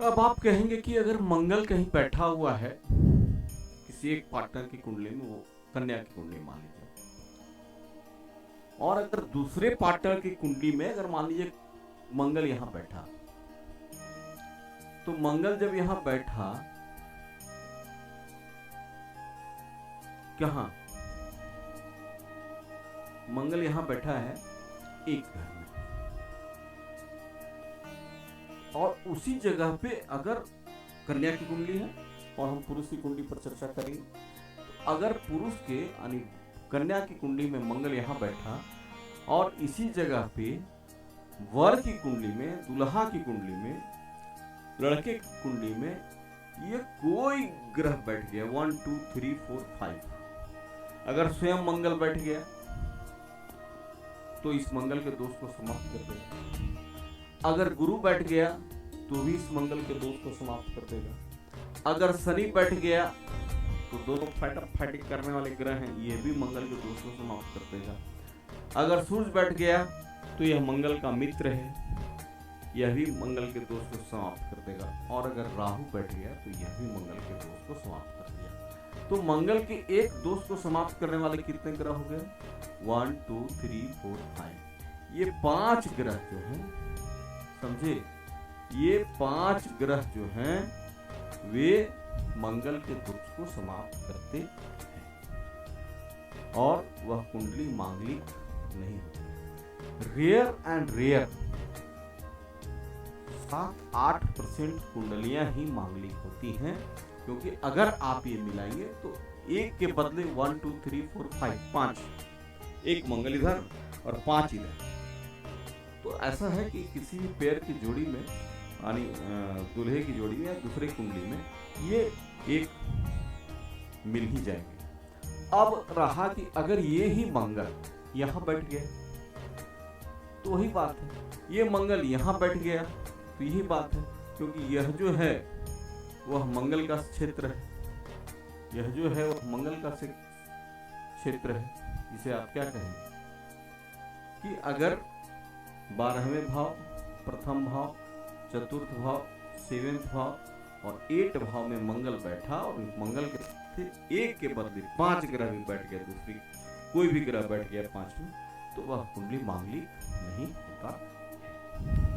अब आप कहेंगे कि अगर मंगल कहीं बैठा हुआ है किसी एक पार्टनर की कुंडली में, वो कन्या की कुंडली मान लीजिए, और अगर दूसरे पार्टनर की कुंडली में अगर मान लीजिए मंगल यहां बैठा, तो मंगल जब यहां बैठा कहां, मंगल यहां बैठा है एक घर में, और उसी जगह पे अगर कन्या की कुंडली है और हम पुरुष की कुंडली पर चर्चा करेंगे, तो अगर पुरुष के यानी कन्या की कुंडली में मंगल यहां बैठा और इसी जगह पे वर की कुंडली में, दुल्हा की कुंडली में, लड़के की कुंडली में ये कोई ग्रह बैठ गया 1 2 3 4 5, अगर स्वयं मंगल बैठ गया तो इस मंगल के दोष को समाप्त कर देगा। अगर गुरु बैठ गया तो भी इस मंगल के दोष को समाप्त कर देगा। अगर शनि बैठ गया तो दोनों फाइटिंग करने वाले ग्रह हैं, ये भी मंगल के दोष को समाप्त कर देगा। अगर सूर्य बैठ गया तो यह मंगल का मित्र है, यह भी मंगल के दोष को समाप्त कर देगा। और अगर राहु बैठ गया तो यह भी मंगल के दोष को समाप्त कर दिया। तो मंगल के एक दोष को समाप्त करने वाले कितने ग्रह हो गए? 1 2 3 4 5। ये 5 ग्रह जो हैं, समझे, ये 5 ग्रह जो हैं वे मंगल के दोष को समाप्त करते हैं और वह कुंडली मांगलिक नहीं होती। रेयर एंड रेयर 7-8% कुंडलियां ही मांगलिक होती हैं, क्योंकि अगर आप ये मिलाएंगे तो एक के बदले 1 2 3 4 5 एक मंगल इधर और 5 इधर। तो ऐसा है कि किसी भी पेयर की जोड़ी में यानी दूल्हे की जोड़ी में या दूसरे कुंडली में ये एक मिल ही जाएंगे। अब रहा कि अगर ये ही मंगल यहां बैठ गया तो वही बात है, ये मंगल यहां बैठ गया तो यही बात है, क्योंकि यह जो है वह मंगल का क्षेत्र है, यह जो है वह मंगल का क्षेत्र है। इसे आप क्या कहेंगे कि अगर 12वें भाव, प्रथम भाव, चतुर्थ भाव, 7वें भाव और 8 भाव में मंगल बैठा और मंगल के एक के बदले 5 ग्रह भी बैठ गया, दूसरी कोई भी ग्रह बैठ गया 5 में, तो वह कुंडली मांगलिक नहीं होता है।